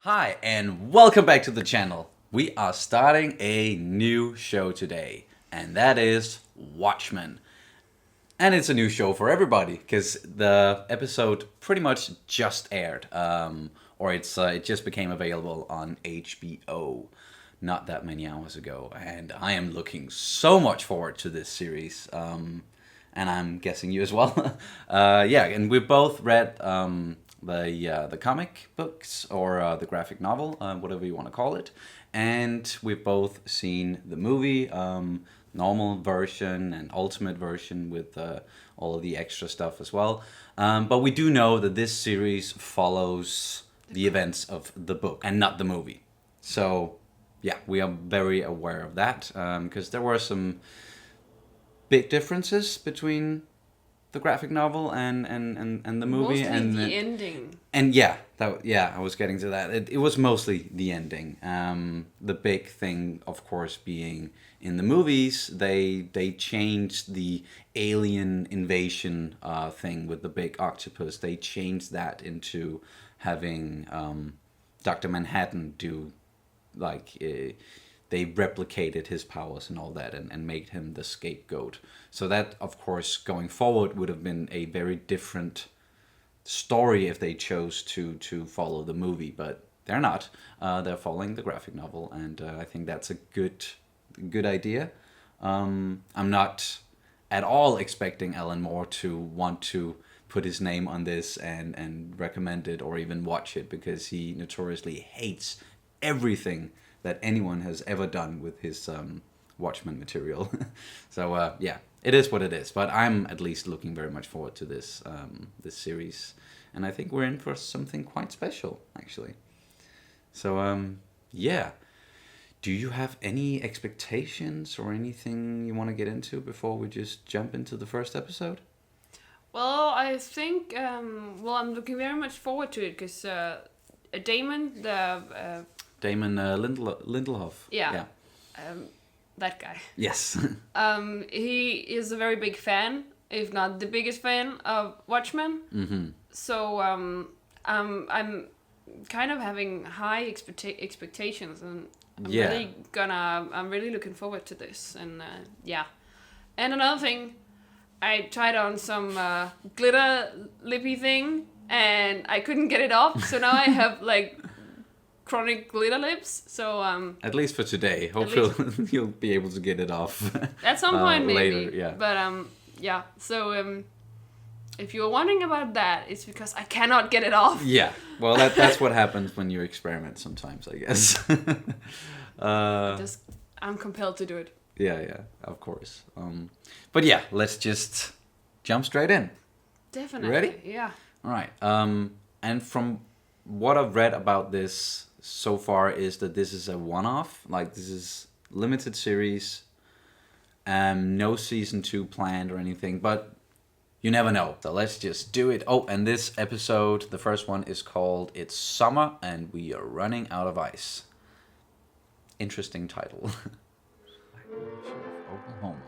Hi, and welcome back to the channel. We are starting a new show today, and that is Watchmen. And it's a new show for everybody, because the episode pretty much just aired, or it just became available on HBO not that many hours ago, and I am looking so much forward to this series, and I'm guessing you as well. Yeah, and we both read the comic books or the graphic novel, whatever you want to call it, and we've both seen the movie, normal version and ultimate version with all of the extra stuff as well. But we do know that this series follows the events of the book and not the movie. So yeah, we are very aware of that because there were some big differences between the graphic novel and the movie. Mostly the ending. And yeah, I was getting to that. It was mostly the ending. The big thing, of course, being in the movies, they changed the alien invasion thing with the big octopus. They changed that into having Dr. Manhattan do they replicated his powers and all that and made him the scapegoat. So that, of course, going forward would have been a very different story if they chose to follow the movie, but they're not. They're following the graphic novel, and I think that's a good idea. I'm not at all expecting Alan Moore to want to put his name on this and recommend it or even watch it, because he notoriously hates everything that anyone has ever done with his Watchmen material. So yeah, it is what it is. But I'm at least looking very much forward to this series, and I think we're in for something quite special, actually. So yeah, do you have any expectations or anything you want to get into before we just jump into the first episode? Well, I think I'm looking very much forward to it because Damon, Damon Lindelof. Yeah. That guy. Yes. He is a very big fan, if not the biggest fan of Watchmen. Mm-hmm. So I'm kind of having high expectations, and I'm really looking forward to this. And yeah, and another thing, I tried on some glitter lippy thing, and I couldn't get it off. So now I have chronic glitter lips. So at least for today, hopefully you'll be able to get it off at some point maybe later. Yeah. But yeah. So if you're wondering about that, it's because I cannot get it off. Yeah. Well, that's what happens when you experiment sometimes, I guess. I'm compelled to do it. Yeah, of course. But yeah, let's just jump straight in. Definitely. You ready? Yeah. All right. And from what I've read about this so far is that this is a one-off. Like, this is limited series. No season 2 planned or anything, but you never know. So let's just do it. Oh, and this episode, the first one, is called It's Summer and We Are Running Out of Ice. Interesting title. Oklahoma.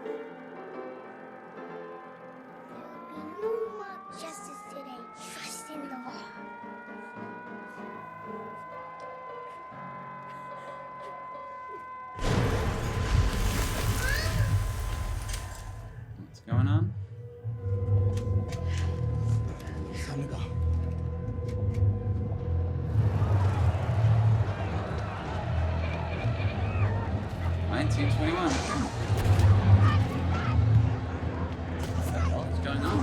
There'll be no mob justice today. Trust in the law. What's going on? Time to go. What the hell is going on?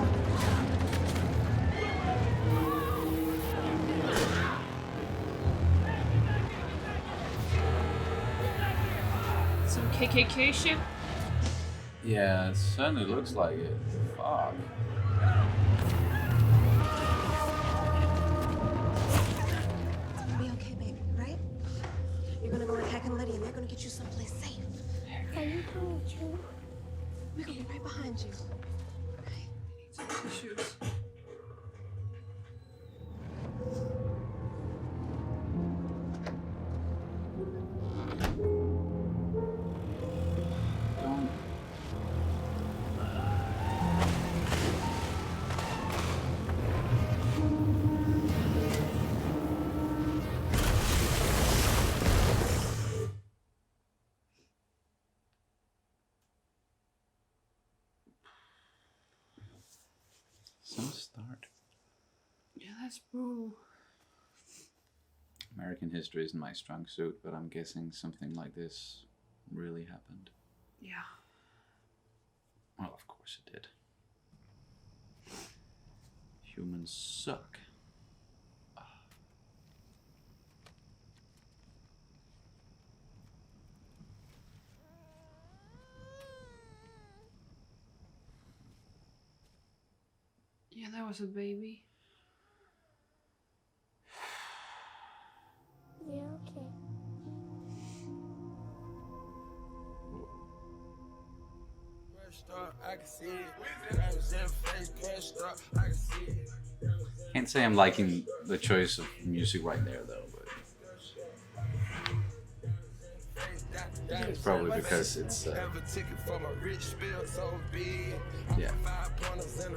Some KKK shit. Yeah, it certainly looks like it. Fuck. It's gonna be okay, baby, right? You're gonna go with Heck and Letty, and they're gonna get you someplace safe. Are you going to? We're gonna be right behind you. Right? Shoes. Don't. That's brutal. American history isn't my strong suit, but I'm guessing something like this really happened. Yeah. Well, of course it did. Humans suck. Yeah, that was a baby. Yeah, okay. Can't say I'm liking the choice of music right there, though. But it's probably because it's yeah,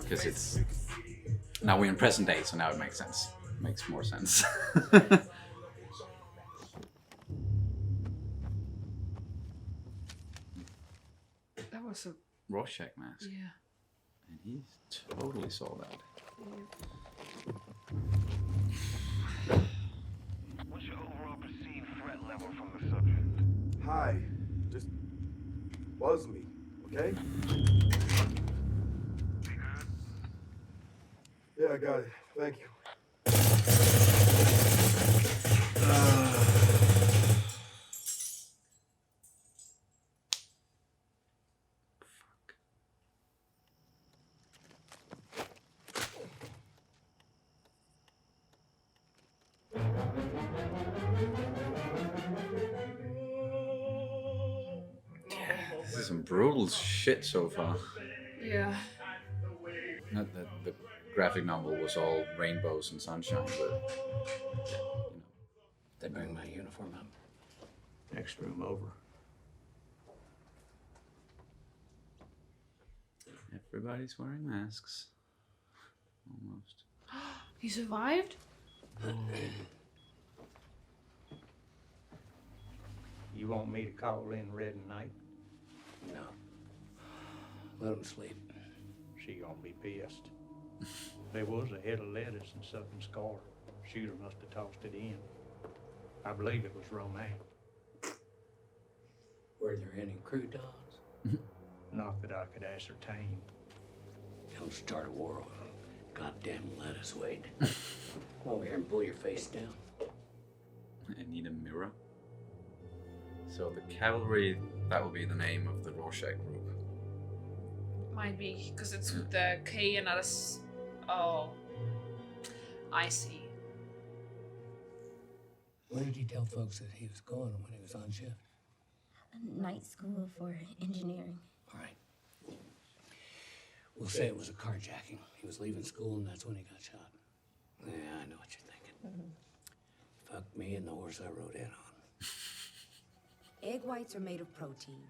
because it's now we're in present day, so now it makes sense. Makes more sense. That was a Rorschach mask, yeah. and he totally saw that. What's your overall perceived threat level from the subject? Hi. Just buzz me, okay? Yeah, I got it. Thank you. This is some brutal shit so far. Yeah. Not that the graphic novel was all rainbows and sunshine, but you know. They bring my uniform up. Next room over. Everybody's wearing masks. Almost. He survived? You want me to call in Red and Night? No. Let him sleep. She gonna be pissed. There was a head of lettuce and something scarred. Shooter must have tossed it in. I believe it was romaine. Were there any crew dogs? Not that I could ascertain. Don't start a war with them. Goddamn lettuce, Wade. Come over here and pull your face down. I need a mirror. So the cavalry, that will be the name of the Rorschach group. Might be, because it's with the K and not a S. Oh. I see. Where did he tell folks that he was going when he was on shift? Night school for engineering. All right. We'll say it was a carjacking. He was leaving school and that's when he got shot. Yeah, I know what you're thinking. Fuck me and the horse I rode in on. Egg whites are made of protein.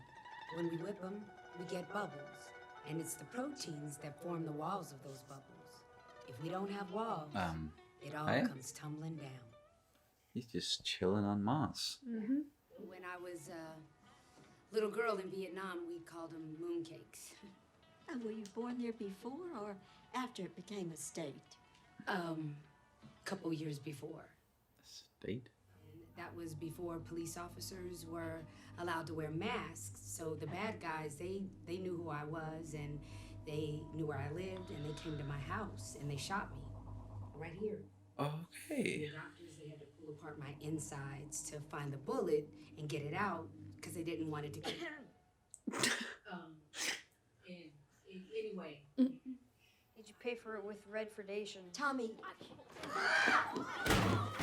When we whip them, we get bubbles. And it's the proteins that form the walls of those bubbles. If we don't have walls, it all hey? comes tumbling down. He's just chilling on Mars. Mm-hmm. When I was a little girl in Vietnam, we called them mooncakes. And were you born there before or after it became a state? Couple years before. State? That was before police officers were allowed to wear masks. So the bad guys, they knew who I was and they knew where I lived and they came to my house and they shot me right here. Okay. The doctors, they had to pull apart my insides to find the bullet and get it out because they didn't want it to get anyway. Did you pay for it with red predation? Tommy,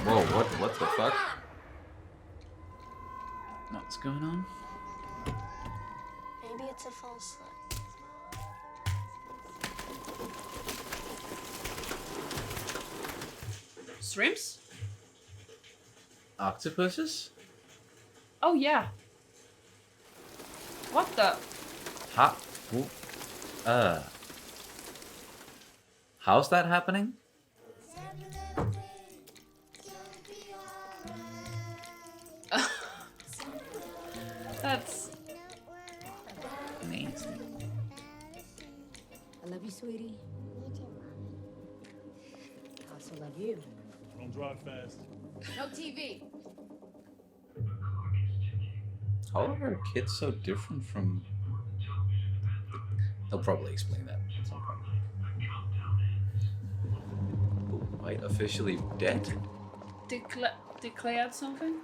Whoa, what the fuck? What's going on? Maybe it's a false sign. Shrimps? Octopuses? Oh, yeah. What the? How's that happening? That's Amazing. I love you, sweetie. Also people like you. Don't drive fast. No TV. How are her kids so different from... They'll probably explain that at some point. White officially dead? Declared something?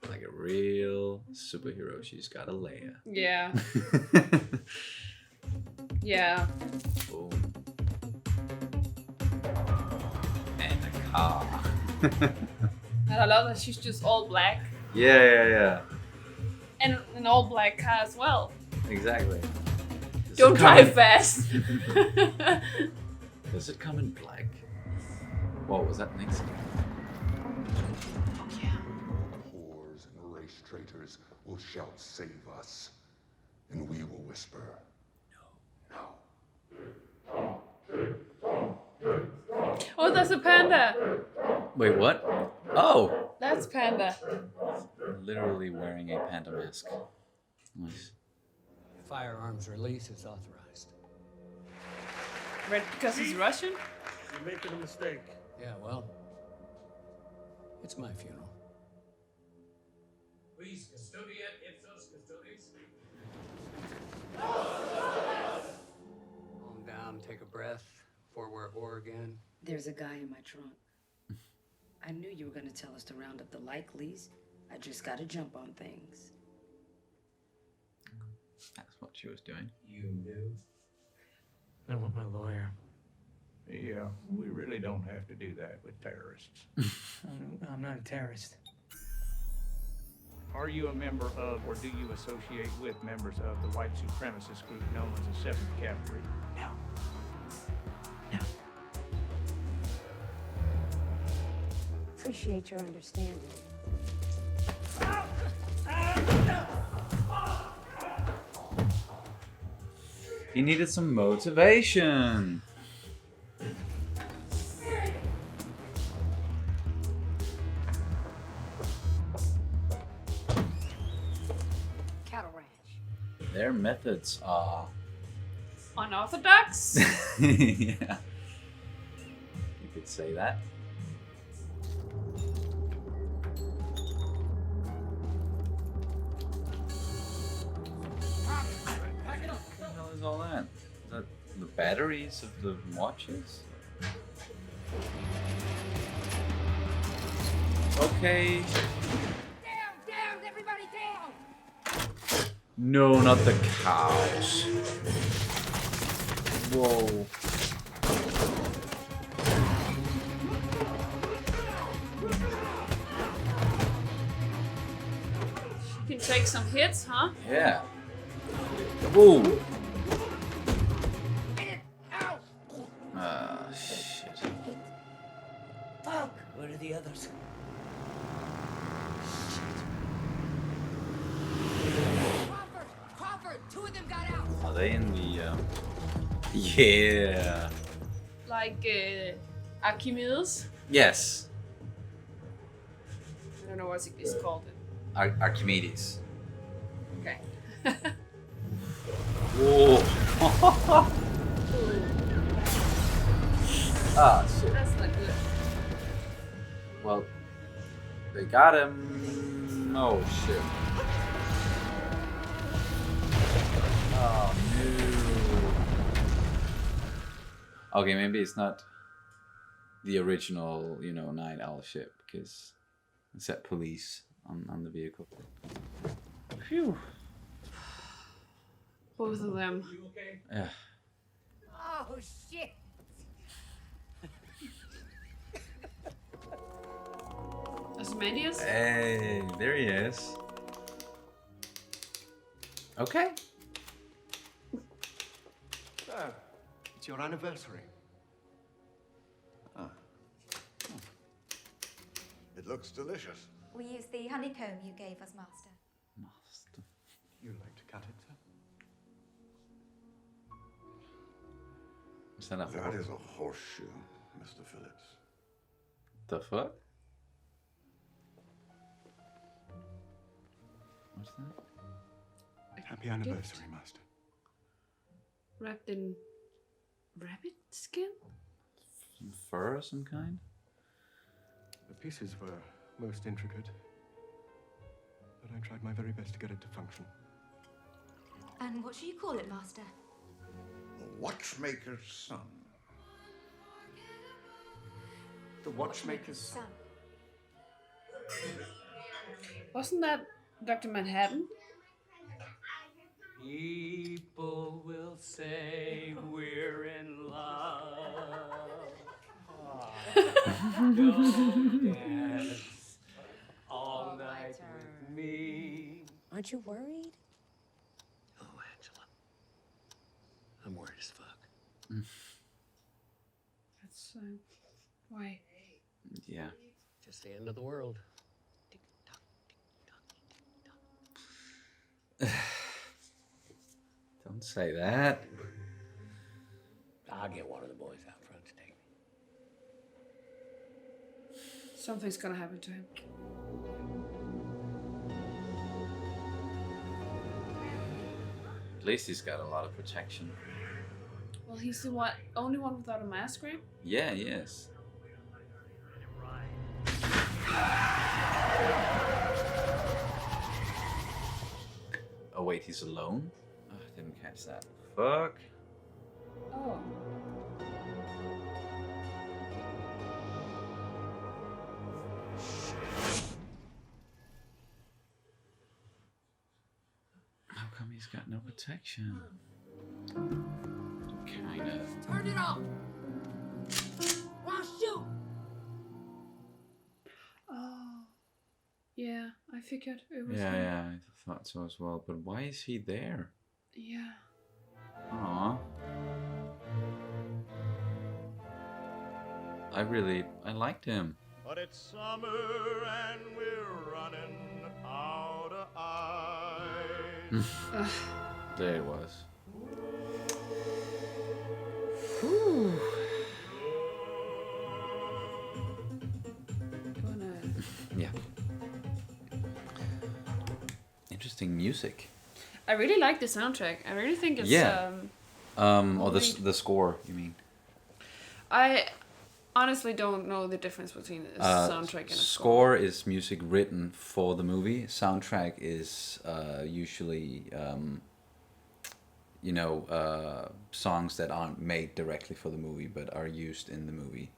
Like a real superhero, she's got a Leia. Yeah. Yeah. Boom. And a car. And I love that she's just all black. Yeah. And an all black car as well. Exactly. Don't drive fast. Does it come in black? What was that next? Whores and race traitors will shout, "Save us," and we will whisper, "No." Oh, there's a panda. Wait, what? Oh! That's Panda. Literally wearing a panda mask. Nice. Firearms release is authorized. Red because he's Russian? You're making a mistake. Yeah, well, it's my funeral. Please, custodia ipsos custodes. Calm down, take a breath. Before we're at war again. There's a guy in my trunk. I knew you were going to tell us to round up the likelies. I just got to jump on things. That's what she was doing. You knew? I want my lawyer. Yeah, we really don't have to do that with terrorists. I'm not a terrorist. Are you a member of, or do you associate with members of the white supremacist group known as the 7th Cavalry? No. Appreciate your understanding. He needed some motivation. Cattle ranch. Their methods are... Unorthodox? Yeah. You could say that. What the hell is all that? Is that the batteries of the watches? Okay. Down, everybody down! No, not the cows. Whoa. You can take some hits, huh? Yeah. Whoa. Ah, shit. Fuck! Where are the others? Crawford! 2 of them got out! Are they in the, Yeah. Like Archimedes? Yes. I don't know what it's called. Archimedes. Okay. Whoa. Ah, shit. That's not good. Well, they got him. Oh, shit. Oh, no. Okay, maybe it's not the original, you know, Night Owl ship, because it said police on the vehicle. Phew. Both of them. You okay? Yeah. Oh, shit! Ozymandias? Hey, there he is. Okay. Dad, it's your anniversary. Ah. It looks delicious. We used the honeycomb you gave us, Master. Master. You like to cut it, sir? Is that a That is a horseshoe, Mr. Phillips. The fuck? What's that? Happy anniversary, Master. wrapped in rabbit skin. Some fur of some kind. The pieces were most intricate, but I tried my very best to get it to function. And what should you call it, Master? The Watchmaker's son. The Watchmaker's son. Wasn't that Dr. Manhattan? People will say we're in love. Don't dance all night with me. Aren't you worried? Oh, Angela. I'm worried as fuck. That's why. Yeah. Just the end of the world. Don't say that. I'll get one of the boys out front to take me. Something's gonna happen to him. At least he's got a lot of protection. Well, he's the only one without a mask, right? Yeah, he is. Oh wait, he's alone? Oh, I didn't catch that. Fuck. Oh. How come he's got no protection? Kinda. Turn it off! I'll shoot! Oh. Yeah, I figured it was Yeah, him. yeah, I thought so as well. But why is he there? Yeah. Aww. I liked him. But it's summer and we're running out of ice. There it was. Yeah. Interesting music. I really like the soundtrack. I really think it's or the score, you mean? I honestly don't know the difference between a soundtrack and a score. Is music written for the movie. Soundtrack is usually songs that aren't made directly for the movie but are used in the movie.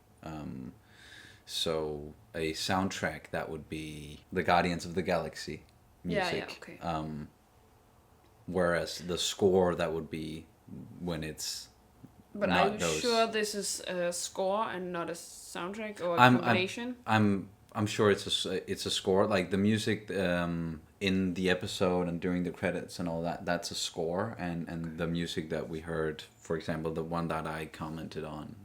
So a soundtrack, that would be the Guardians of the Galaxy music. Yeah, okay. Whereas the score, that would be when it's But not are you sure this is a score and not a soundtrack or a combination? I'm sure it's a score. Like the music in the episode and during the credits and all that, that's a score. And the music that we heard, for example, the one that I commented on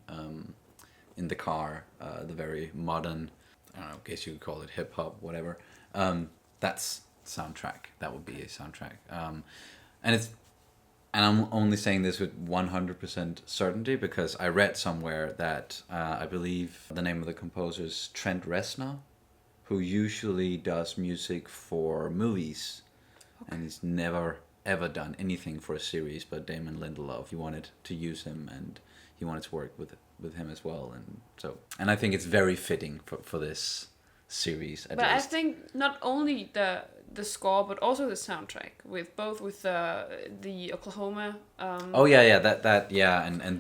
in the car, the very modern, I don't know, I guess you could call it hip hop, whatever. That's soundtrack. That would be a soundtrack. And I'm only saying this with 100% certainty because I read somewhere that I believe the name of the composer is Trent Reznor, who usually does music for movies. Okay. And he's never ever done anything for a series, but Damon Lindelof, he wanted to use him and he wanted to work with him as well. And I think it's very fitting for this series. But I think not only the score, but also the soundtrack with the Oklahoma. And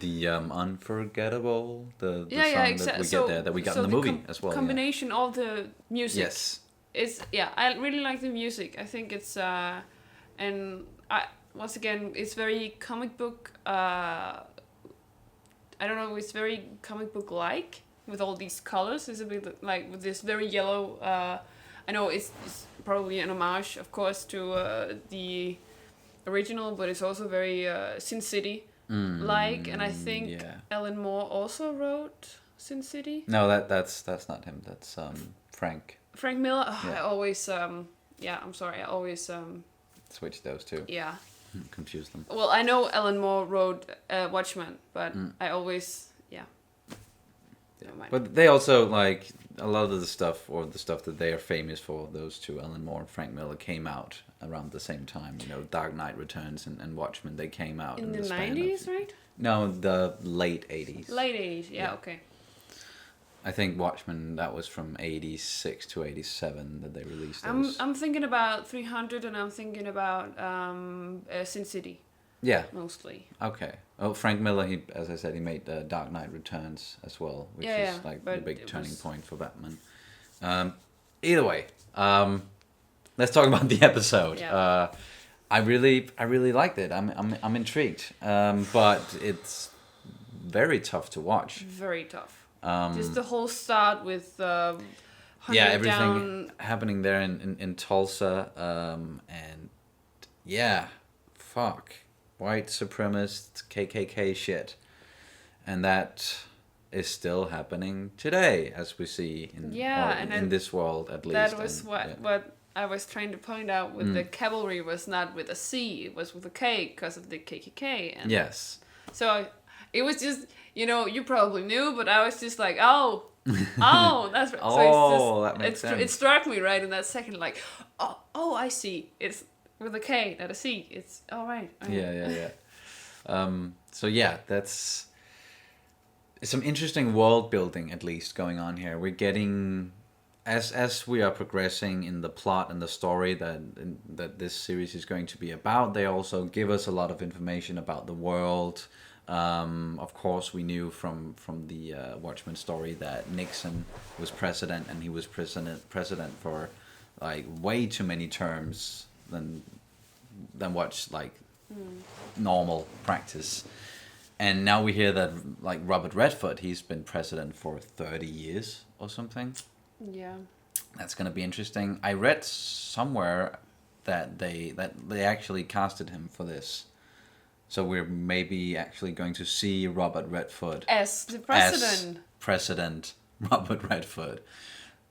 the Unforgettable, the song that we get there that we got in the movie as well. Combination of the music. Yes. I really like the music. I think it's once again it's very comic book. I don't know. It's very comic book like with all these colors. It's a bit like with this very yellow. I know it's probably an homage, of course, to the original, but it's also very Sin City like, and I think Alan Moore also wrote Sin City. No, that's not him. That's Frank. Frank Miller. Oh, yeah. I always I'm sorry. I always switch those two. Yeah. Confuse them. Well, I know Alan Moore wrote Watchmen, but I always But they also a lot of the stuff, or the stuff that they are famous for, those two, Alan Moore and Frank Miller, came out around the same time. You know, Dark Knight Returns and Watchmen, they came out in the span 90s, right? No, the late 80s. Late 80s, yeah, okay. I think Watchmen, that was from 86 to 87 that they released those. I'm thinking about 300, and I'm thinking about Sin City. Yeah. Mostly. Okay. Oh, Frank Miller, he, as I said, he made Dark Knight Returns as well, which is like the big turning point for Batman. Either way, let's talk about the episode. Yeah. I really liked it. I'm intrigued, but it's very tough to watch. Very tough. Just the whole start with everything happening there in Tulsa, and fuck. White supremacist KKK shit, and that is still happening today, as we see in this world at least. That was what I was trying to point out with the cavalry was not with a C, it was with a K because of the KKK. And yes. So it was just, you probably knew, but I was just like, oh, that's right. So that makes sense. It struck me right in that second, like, oh, I see. It's with a K, not a C. It's all right. Yeah. So yeah, that's some interesting world building at least going on here. We're getting, as we are progressing in the plot and the story that this series is going to be about, they also give us a lot of information about the world. Of course, we knew from the Watchmen story that Nixon was president, and he was president for like way too many terms than what's like normal practice. And now we hear that like Robert Redford, he's been president for 30 years or something. Yeah. That's going to be interesting. I read somewhere that they actually casted him for this. So we're maybe actually going to see Robert Redford as the president. As President Robert Redford.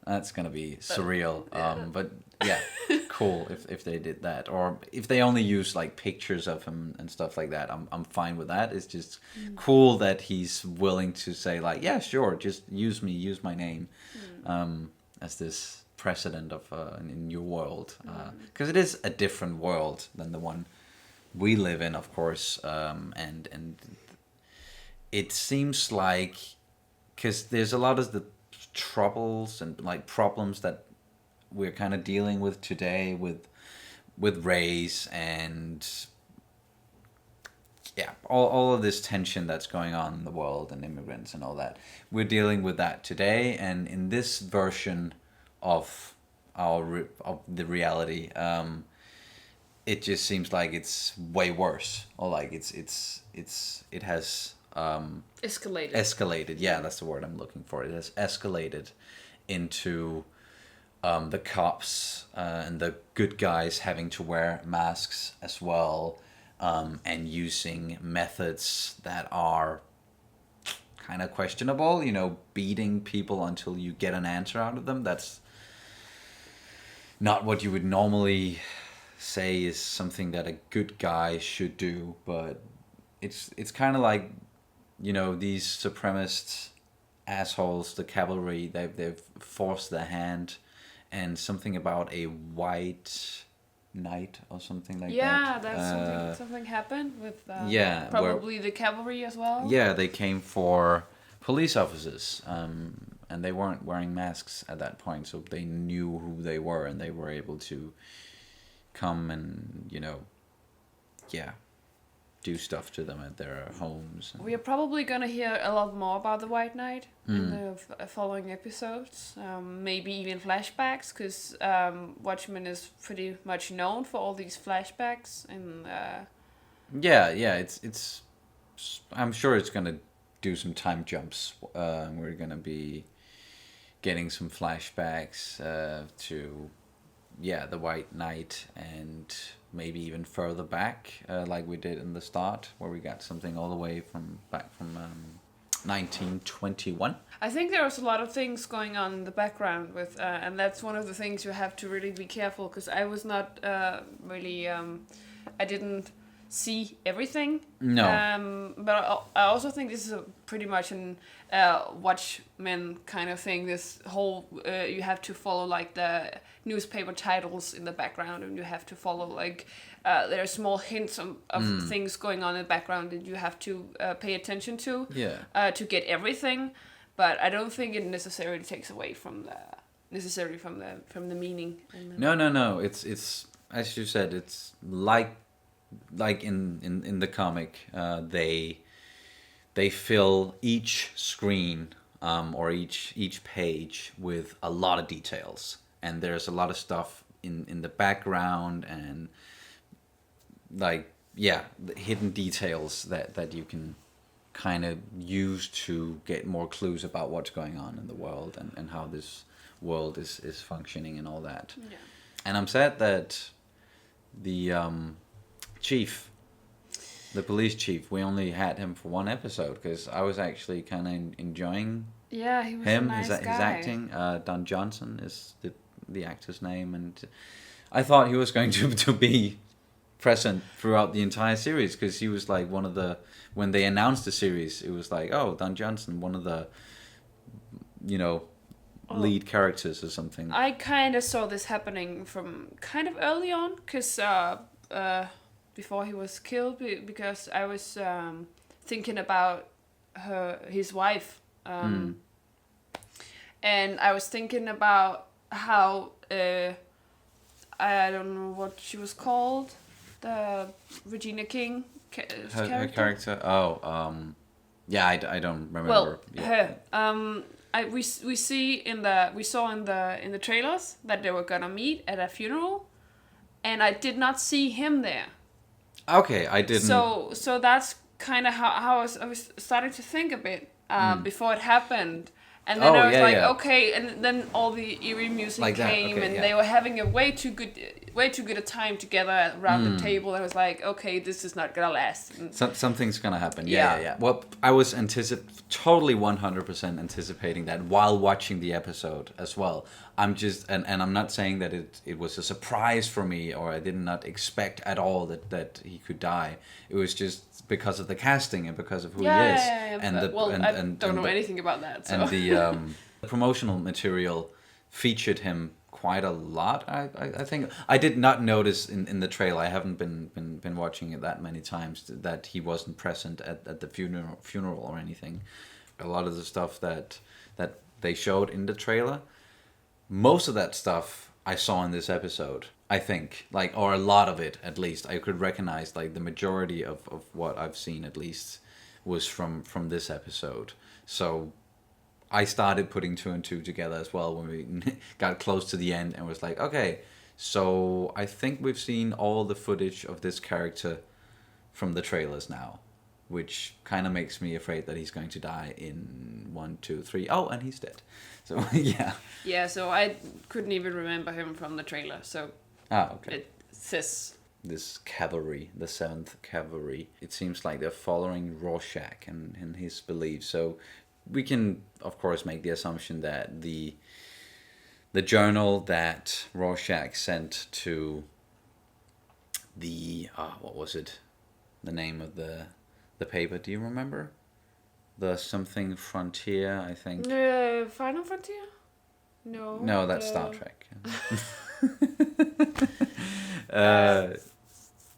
That's going to be surreal. But yeah, cool if they did that. Or if they only use like pictures of him and stuff like that, I'm fine with that. It's just cool that he's willing to say like, yeah, sure, just use my name as this president of in your world. Because it is a different world than the one we live in, of course. And it seems like, because there's a lot of the troubles and like problems that we're kind of dealing with today with race and all of this tension that's going on in the world and immigrants and all that. We're dealing with that today, and in this version of of the reality, it just seems like it's way worse, or like it has escalated. Yeah, that's the word I'm looking for. It has escalated into the cops and the good guys having to wear masks as well, and using methods that are kind of questionable. Beating people until you get an answer out of them. That's not what you would normally say is something that a good guy should do, but it's kind of like, these supremacist assholes, the cavalry, they've forced their hand, and something about a white knight or something like that. Yeah, that's something happened with probably the cavalry as well. Yeah, they came for police officers, and they weren't wearing masks at that point, so they knew who they were, and they were able to come and do stuff to them at their homes. We are probably gonna hear a lot more about the White Knight in the following episodes. Maybe even flashbacks, because Watchmen is pretty much known for all these flashbacks. And it's. I'm sure it's gonna do some time jumps. We're gonna be getting some flashbacks to the White Knight, and maybe even further back, like we did in the start, where we got something all the way from 1921. I think there was a lot of things going on in the background with, and that's one of the things you have to really be careful, because I was not really, I didn't see everything. No. But I also think this is a pretty much an Watchmen kind of thing. This whole you have to follow like the newspaper titles in the background, and you have to follow like there are small hints of things going on in the background that you have to pay attention to. Yeah. To get everything, but I don't think it necessarily takes away from the meaning. No. It's as you said. It's like in the comic, they fill each screen or each page with a lot of details, and there's a lot of stuff in the background and like the hidden details that you can kind of use to get more clues about what's going on in the world and how this world is functioning and all that. Yeah. And I'm sad that the chief, the police chief, we only had him for one episode because I was actually kind of enjoying he was him, a nice his guy. acting. Don Johnson is the actor's name, and I thought he was going to be present throughout the entire series because he was like one of the, when they announced the series, it was like, oh, Don Johnson, one of the, lead characters or something. I kind of saw this happening from kind of early on because before he was killed, because I was thinking about his wife, and I was thinking about how I don't know what she was called, the Regina King character. Her character. Oh, yeah, I don't remember. Well, yeah. her. We saw in the trailers that they were gonna meet at a funeral, and I did not see him there. Okay, I didn't. So that's kind of how I was starting to think a bit before it happened. And then I was like, okay, and then all the eerie music like came, okay, and they were having a way too good a time together around the table. And I was like, okay, this is not gonna last. And something's gonna happen. Yeah. Well, I was totally 100% anticipating that while watching the episode as well. I'm just, and I'm not saying that it was a surprise for me, or I did not expect at all that he could die. It was just because of the casting and because of who he is. And I don't know anything about that. So. And the promotional material featured him quite a lot. I think I did not notice in the trailer. I haven't been watching it that many times that he wasn't present at the funeral or anything. A lot of the stuff that they showed in the trailer, most of that stuff I saw in this episode. I think, or a lot of it at least, I could recognize the majority of what I've seen at least was from this episode. So I started putting two and two together as well when we got close to the end and was like, okay, so I think we've seen all the footage of this character from the trailers now, which kind of makes me afraid that he's going to die in 1, 2, 3. Oh, and he's dead. So yeah. Yeah, so I couldn't even remember him from the trailer. So okay. It says this cavalry, the 7th Cavalry, it seems like they're following Rorschach and his beliefs. So we can, of course, make the assumption that the journal that Rorschach sent to the what was it? The name of the paper? Do you remember? The something Frontier, I think. Final Frontier? No. No, that's Star Trek.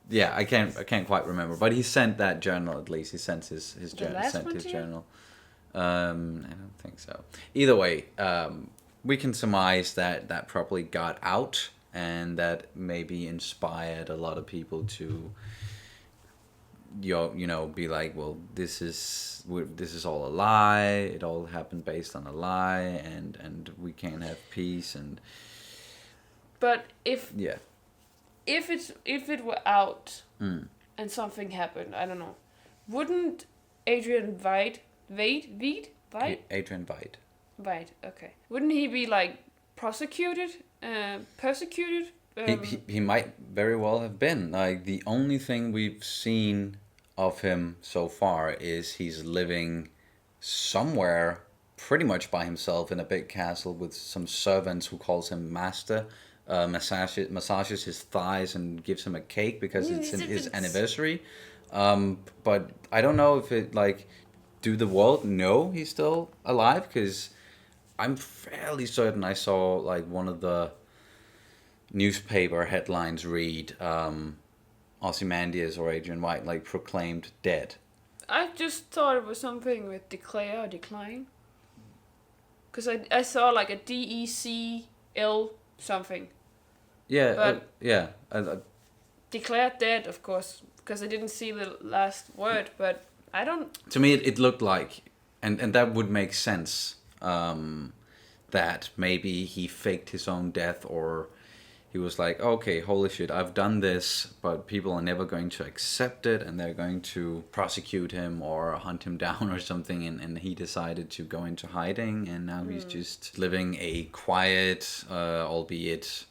Yeah, I can't quite remember, but he sent that journal at least. He sent his journal. I don't think so. Either way, we can surmise that probably got out and that maybe inspired a lot of people to be like, well, this is all a lie. It all happened based on a lie, and we can't have peace. And but if it were out and something happened, I don't know, wouldn't Adrian Veidt, okay, wouldn't he be prosecuted, persecuted? He might very well have been. The only thing we've seen of him so far is he's living somewhere pretty much by himself in a big castle with some servants who calls him master, massages his thighs and gives him a cake because it's his anniversary. But I don't know if it like, do the world know he's still alive? Because I'm fairly certain I saw like one of the newspaper headlines read Ozymandias or Adrian White like proclaimed dead. I just thought it was something with declare or decline. Because I saw like a DECL something. Yeah, but yeah. Declared dead, of course, because I didn't see the last word, but I don't... To me, it looked like, and that would make sense, that maybe he faked his own death, or he was like, okay, holy shit, I've done this, but people are never going to accept it, and they're going to prosecute him or hunt him down or something, and he decided to go into hiding, and now he's just living a quiet, albeit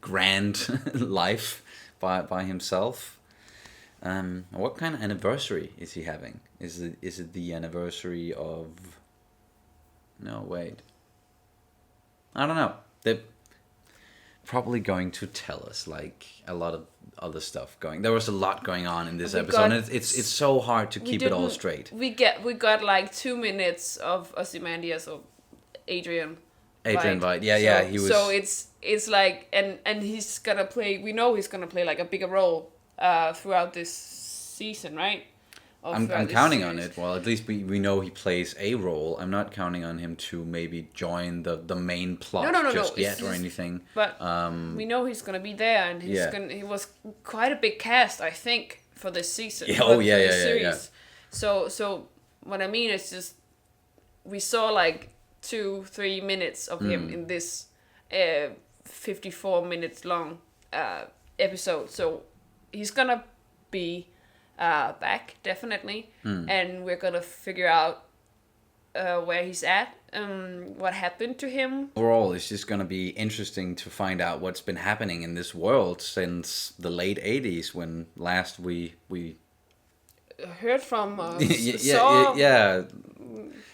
grand life by himself. What kind of anniversary is he having? Is it the anniversary of... No, wait. I don't know. They're probably going to tell us like a lot of other stuff going. There was a lot going on in this episode, and it's so hard to keep it all straight. We got like 2 minutes of Ozymandias or Adrian White. Yeah, he was. So it's like, and he's gonna play. We know he's gonna play like a bigger role throughout this season, right? I'm counting on it. Well, at least we know he plays a role. I'm not counting on him to maybe join the main plot yet or anything. But we know he's gonna be there, and he was quite a big cast, I think, for this season. Yeah, series. So what I mean is just we saw like 2-3 minutes of him in this 54 minutes long episode. So he's gonna be back, definitely. And we're gonna figure out where he's at, what happened to him. Overall, it's just gonna be interesting to find out what's been happening in this world since the late 80s, when last we heard from yeah.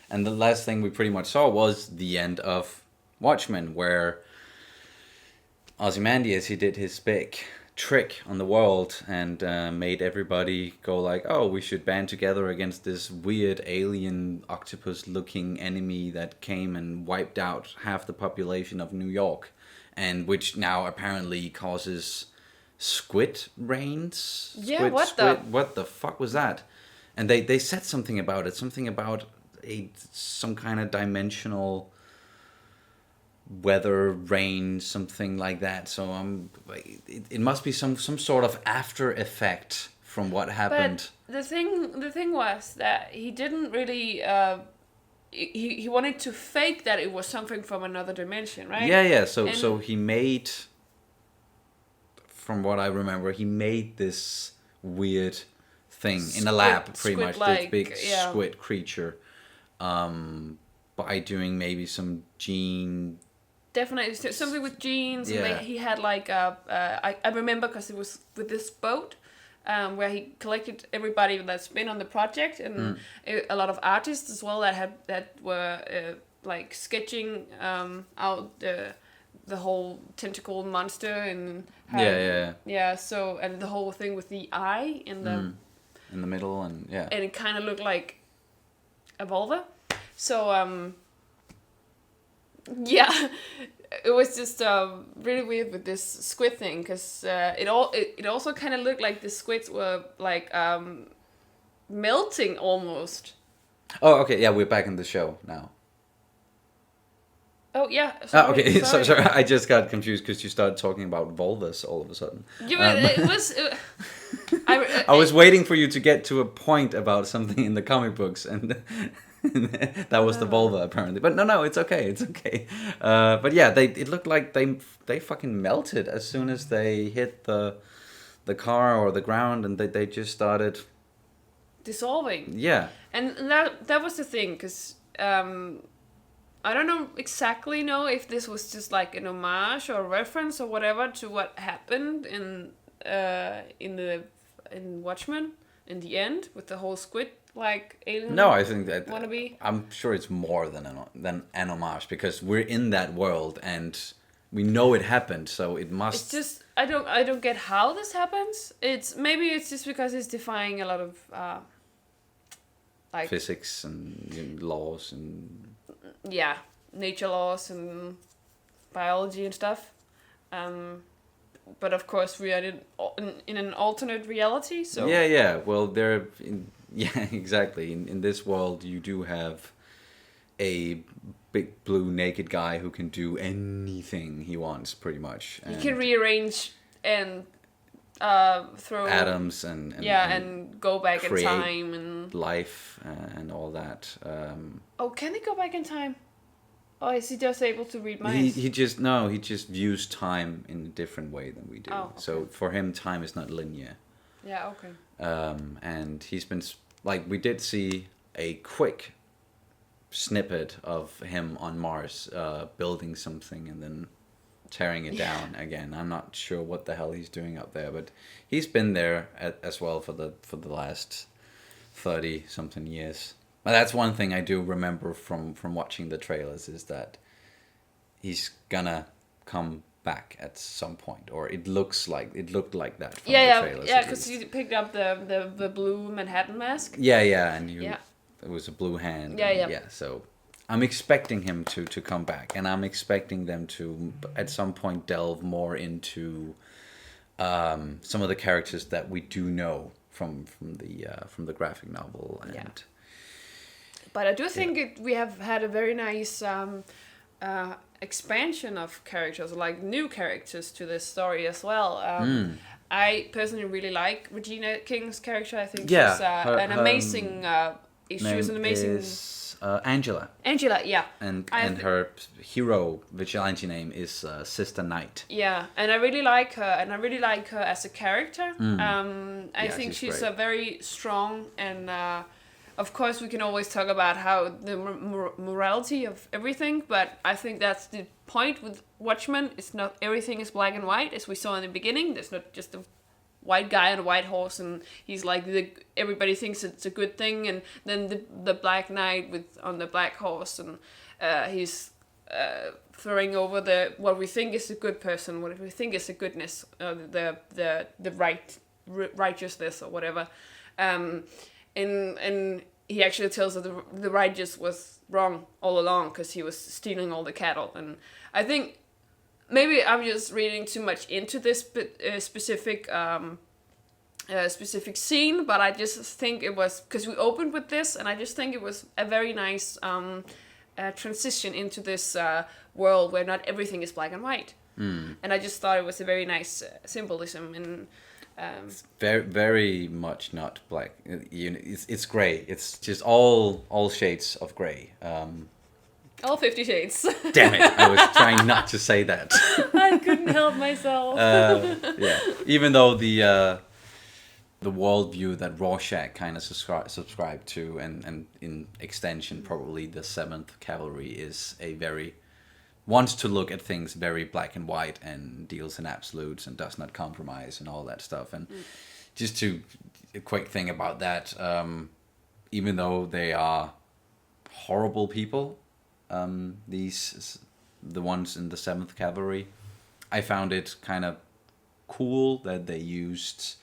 And the last thing we pretty much saw was the end of Watchmen, where Ozymandias, he did his big trick on the world and made everybody go like, oh, we should band together against this weird alien octopus looking enemy that came and wiped out half the population of New York, and which now apparently causes squid rains. Yeah, what the fuck was that? And they said something about it, some kind of dimensional weather, rain, something like that. So it must be some sort of after effect from what happened. But the thing was that he didn't really he wanted to fake that it was something from another dimension, right? Yeah. So he made, from what I remember, he made this weird thing in a lab, pretty much, this big squid creature, by doing maybe some gene. Definitely something with genes. Yeah. And he had like I remember because it was with this boat where he collected everybody that's been on the project, and a lot of artists as well that were like sketching out the whole tentacle monster and so, and the whole thing with the eye in the middle, and it kind of looked like a vulva. So it was just really weird with this squid thing, because it also kind of looked like the squids were like melting almost. Oh, okay, yeah, we're back in the show now. Oh yeah. Okay, sorry. I just got confused because you started talking about vulvas all of a sudden. Yeah, it was. I was waiting for you to get to a point about something in the comic books, and that was the vulva apparently. But no, it's okay. But yeah, it looked like they fucking melted as soon as they hit the car or the ground, and they just started dissolving. Yeah. And that was the thing, because I don't exactly know if this was just like an homage or a reference or whatever to what happened in Watchmen in the end with the whole squid like alien. No, I think that wannabe. I'm sure it's more than an homage, because we're in that world and we know it happened, so it must. It's just I don't get how this happens. It's just because it's defying a lot of like physics and laws and nature laws and biology and stuff. But of course we are in an alternate reality. So well, exactly. In this world, you do have a big blue naked guy who can do anything he wants, pretty much. He can rearrange and throw atoms and go back in time and life and all that. Can he go back in time? Or is he just able to read minds? He just views time in a different way than we do. Oh, okay. So for him, time is not linear. Yeah, okay. And he's been we did see a quick snippet of him on Mars building something and then tearing it down again. I'm not sure what the hell he's doing up there, but he's been there as well for the last 30 something years. But that's one thing I do remember from watching the trailers, is that he's gonna come back at some point, or it looked like that from the trailers. Yeah, because he picked up the blue Manhattan mask. And it was a blue hand. Yeah. So I'm expecting him to come back, and I'm expecting them to at some point delve more into some of the characters that we do know from the graphic novel and. But I do think we have had a very nice expansion of characters, like new characters to this story as well. I personally really like Regina King's character. I think she's an amazing. She was an amazing. Angela. Angela, yeah. And her hero vigilante name is Sister Knight. Yeah, and I really like her, as a character. I think she's great. a very strong and. Of course, we can always talk about how the morality of everything, but I think that's the point with Watchmen. It's not everything is black and white, as we saw in the beginning. There's not just a white guy on a white horse, and he's like everybody thinks it's a good thing, and then the Black Knight on the black horse, and he's throwing over what we think is a good person, what we think is a goodness, the righteousness or whatever. And he actually tells that the righteous was wrong all along because he was stealing all the cattle. And I think maybe I'm just reading too much into this specific scene, but I just think it was because we opened with this, and I just think it was a very nice transition into this world where not everything is black and white. And I just thought it was a very nice symbolism and. It's very, very much not black. It's gray. It's just all shades of gray. All 50 Shades. Damn it! I was trying not to say that. I couldn't help myself. Even though the worldview that Rorschach kind of subscribed to, and in extension probably the 7th Cavalry is wants to look at things very black and white and deals in absolutes and does not compromise and all that stuff. And just a quick thing about that, even though they are horrible people, the ones in the 7th Cavalry, I found it kind of cool that they used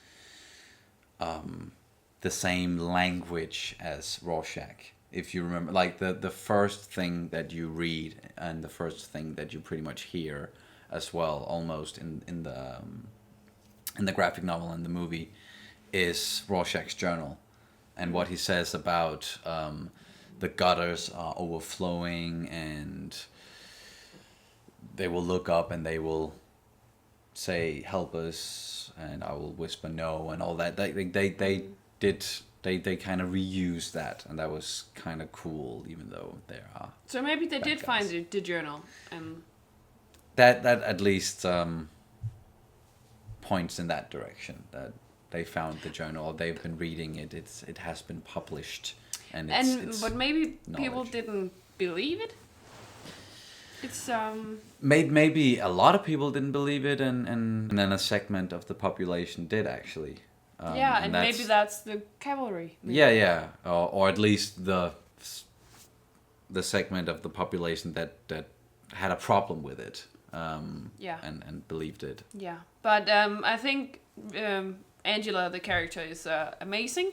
the same language as Rorschach. If you remember, like the first thing that you read and the first thing that you pretty much hear as well, almost in the graphic novel and the movie, is Rorschach's journal, and what he says about the gutters are overflowing, and they will look up and they will say, "Help us," and I will whisper no, and all that. They kind of reused that, and that was kind of cool, even though there are. So maybe they did find the journal, and that at least points in that direction, that they found the journal, they've been reading it. It has been published, but maybe people didn't believe it. It's maybe a lot of people didn't believe it, and then a segment of the population did actually. And maybe that's the cavalry. Maybe. Yeah, or at least the segment of the population that had a problem with it. and believed it. Yeah, but I think Angela, the character, is amazing,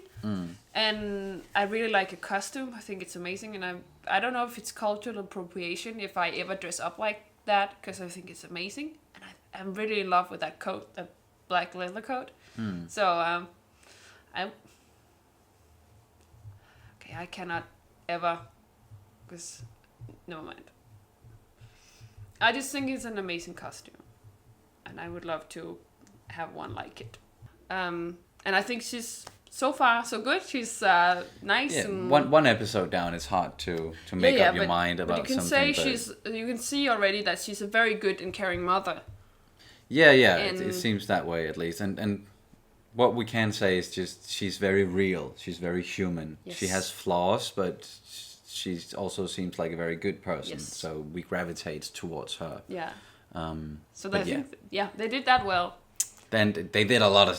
and I really like her costume. I think it's amazing, and I don't know if it's cultural appropriation if I ever dress up like that, because I think it's amazing, and I'm really in love with that coat, that black leather coat. So I cannot ever, because never mind. I just think it's an amazing costume, and I would love to have one like it. And I think she's so far so good. She's nice. Yeah, and one episode down, it's hard to make up your mind about but you can something. Say you can see already that she's a very good and caring mother. Yeah, it seems that way at least. And what we can say is just she's very real. She's very human. Yes. She has flaws, but she also seems like a very good person. Yes. So we gravitate towards her. Yeah. So I think they did that well. Then they did a lot of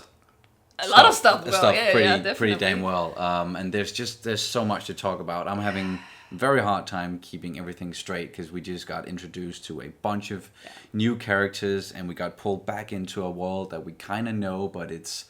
stuff well. pretty damn well. And there's so much to talk about. I'm having a very hard time keeping everything straight because we just got introduced to a bunch of new characters and we got pulled back into a world that we kind of know, but it's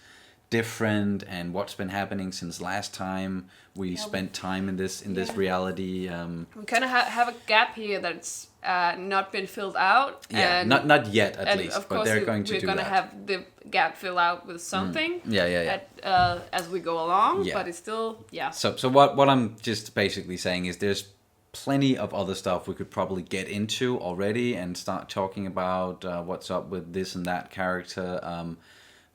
different, and what's been happening since last time we spent time in this reality. We kind of have a gap here that's not been filled out. Yeah, and not yet at least, of but course they're going to do that. We're going to have the gap filled out with something. As we go along, but it's still So what I'm just basically saying is there's plenty of other stuff we could probably get into already and start talking about what's up with this and that character.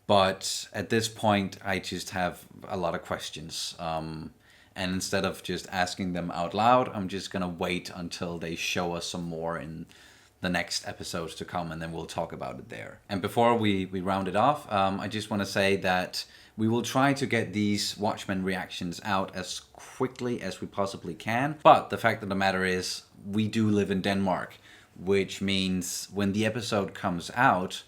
But at this point, I just have a lot of questions. And instead of just asking them out loud, I'm just going to wait until they show us some more in the next episodes to come, and then we'll talk about it there. And before we round it off, I just want to say that we will try to get these Watchmen reactions out as quickly as we possibly can. But the fact of the matter is, we do live in Denmark, which means when the episode comes out,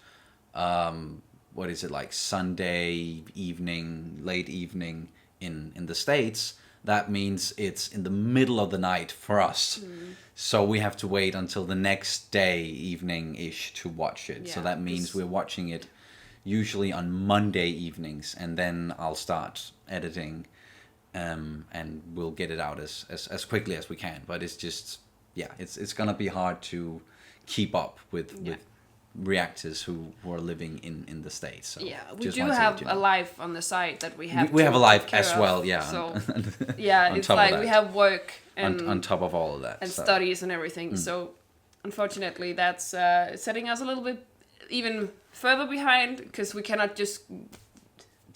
what is it, like Sunday evening, late evening in the States, that means it's in the middle of the night for us. So we have to wait until the next day evening-ish to watch it. So that means we're watching it usually on Monday evenings, and then I'll start editing and we'll get it out as quickly as we can. But it's just, it's gonna be hard to keep up with reactors who are living in the States. So we do have a life on the side that we have. We have a life as well, So it's like we have work and on top of all of that and studies and everything. So unfortunately, that's setting us a little bit even further behind, because we cannot just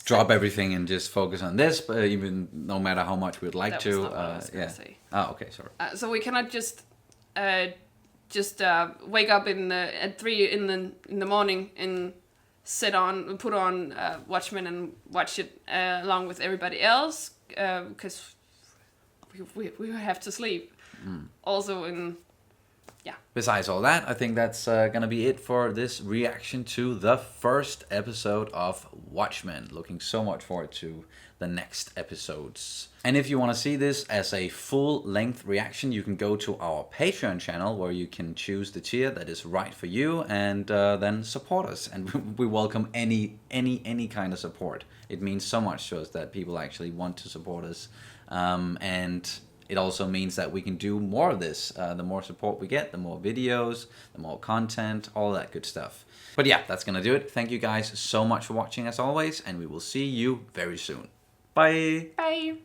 drop everything and just focus on this. But even no matter how much we'd like to, say. Oh, okay, sorry. So we cannot just wake up at 3 in the morning and put on Watchmen and watch it along with everybody else, because we have to sleep. Also, besides all that, I think that's gonna be it for this reaction to the first episode of Watchmen. Looking so much forward to the next episodes. And if you want to see this as a full-length reaction, you can go to our Patreon channel, where you can choose the tier that is right for you, and then support us. And we welcome any kind of support. It means so much to us that people actually want to support us, and it also means that we can do more of this. The more support we get, the more videos, the more content, all that good stuff. But yeah, that's gonna do it. Thank you guys so much for watching as always, and we will see you very soon. Bye. Bye.